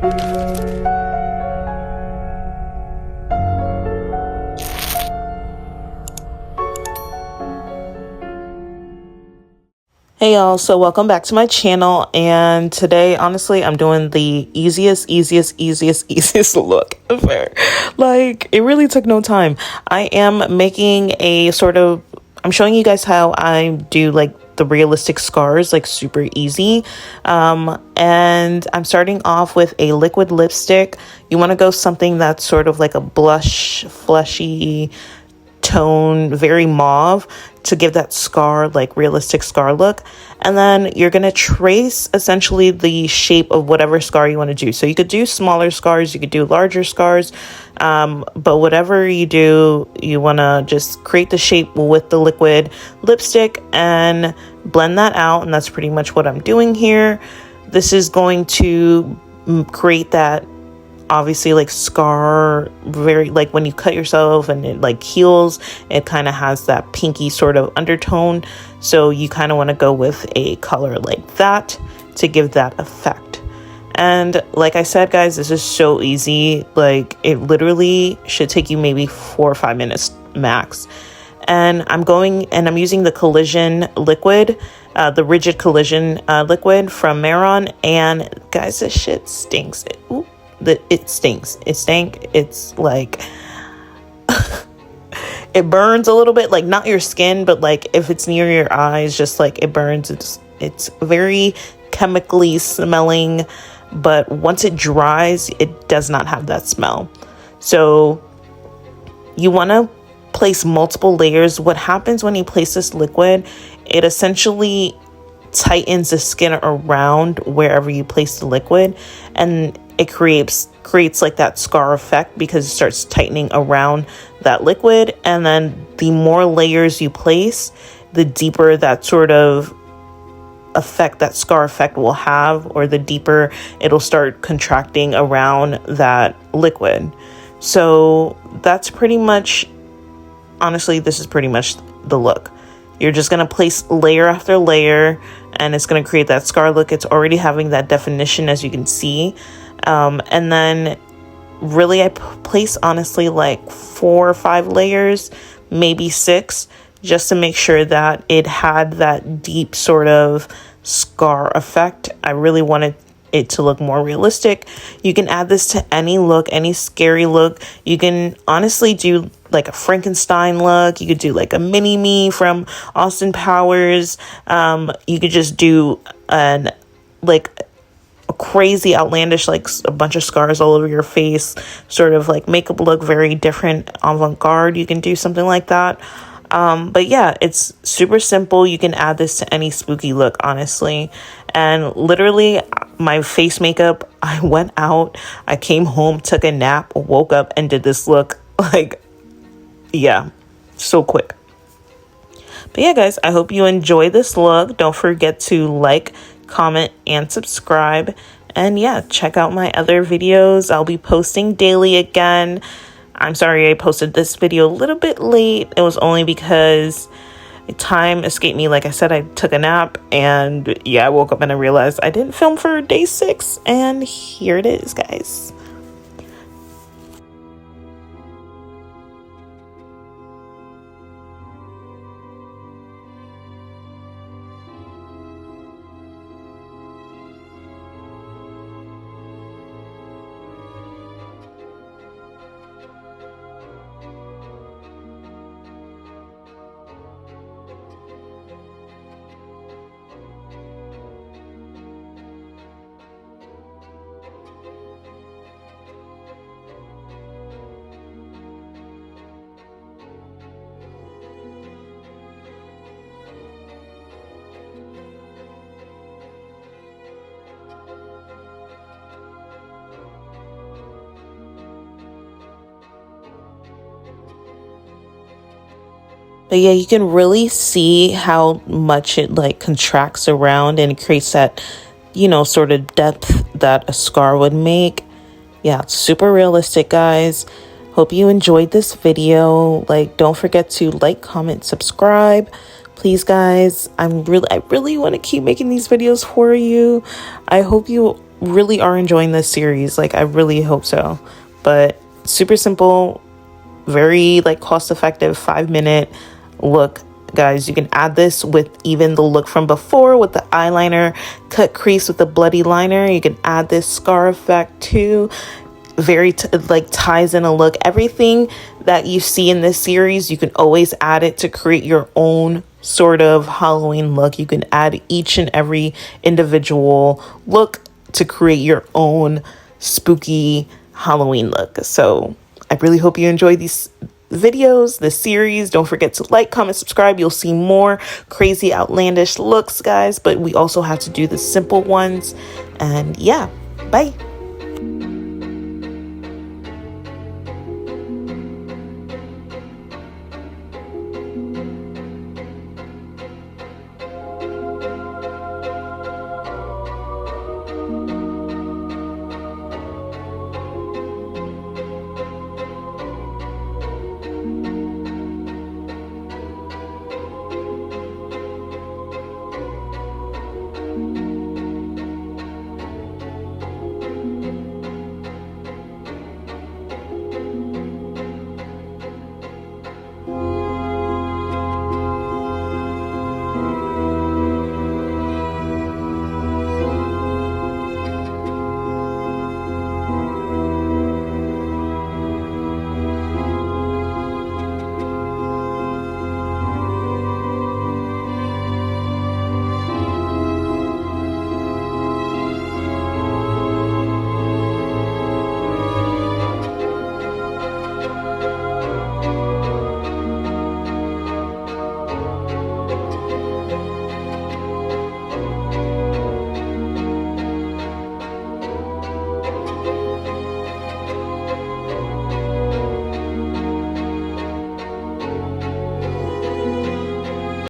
Hey y'all, so welcome back to my channel, and today honestly I'm doing the easiest look ever. Like, it really took no time. I am making a I'm showing you guys how I do like the realistic scars, like super easy. And I'm starting off with a liquid lipstick. You want to go something that's sort of like a blush, fleshy tone, very mauve, to give that scar, like realistic scar look. And then you're going to trace essentially the shape of whatever scar you want to do. So you could do smaller scars, you could do larger scars, but whatever you do, you want to just create the shape with the liquid lipstick and blend that out. And that's pretty much what I'm doing here. This is going to create that obviously like scar, very like when you cut yourself and it like heals, it kind of has that pinky sort of undertone. So you kind of want to go with a color like that to give that effect. And like I said, guys, this is so easy. Like, it literally should take you maybe 4 or 5 minutes max. And I'm using the collision liquid, the rigid collision liquid from Maron. And guys, this shit stinks. It stinks. It's like it burns a little bit, like not your skin, but like if it's near your eyes, just like it burns. It's very chemically smelling, but once it dries, it does not have that smell. So you want to place multiple layers. What happens when you place this liquid, it essentially tightens the skin around wherever you place the liquid, and it creates like that scar effect because it starts tightening around that liquid. And then the more layers you place, the deeper that sort of effect, that scar effect will have, or the deeper it'll start contracting around that liquid. So that's pretty much, honestly, this is pretty much the look. You're just going to place layer after layer, and it's going to create that scar look. It's already having that definition, as you can see. And then really I place honestly like 4 or 5 layers, maybe 6, just to make sure that it had that deep sort of scar effect. I really wanted it to look more realistic. You can add this to any look, any scary look. You can honestly do like a Frankenstein look. You could do like a mini me from Austin Powers. You could just do a crazy outlandish, like a bunch of scars all over your face, sort of like makeup look, very different, avant-garde. You can do something like that. But yeah, it's super simple. You can add this to any spooky look, honestly. And literally my face makeup, I went out, I came home, took a nap, woke up and did this look. Like, yeah, so quick. But yeah, guys, I hope you enjoy this look. Don't forget to like, comment, and subscribe. And yeah, check out my other videos. I'll be posting daily again. I'm sorry I posted this video a little bit late. It was only because time escaped me. Like I said, I took a nap, and yeah, I woke up and I realized I didn't film for day 6, and here it is, guys. But yeah, you can really see how much it like contracts around and creates that, you know, sort of depth that a scar would make. Yeah, it's super realistic, guys. Hope you enjoyed this video. Like, don't forget to like, comment, subscribe. Please, guys, I really want to keep making these videos for you. I hope you really are enjoying this series. Like, I really hope so. But super simple, very like cost effective 5-minute look, guys. You can add this with even the look from before with the eyeliner cut crease with the bloody liner. You can add this scar effect too. Very like ties in a look. Everything that you see in this series, you can always add it to create your own sort of Halloween look. You can add each and every individual look to create your own spooky Halloween look. So I really hope you enjoy these videos, this series. Don't forget to like, comment, subscribe. You'll see more crazy, outlandish looks, guys. But we also have to do the simple ones. And yeah, bye.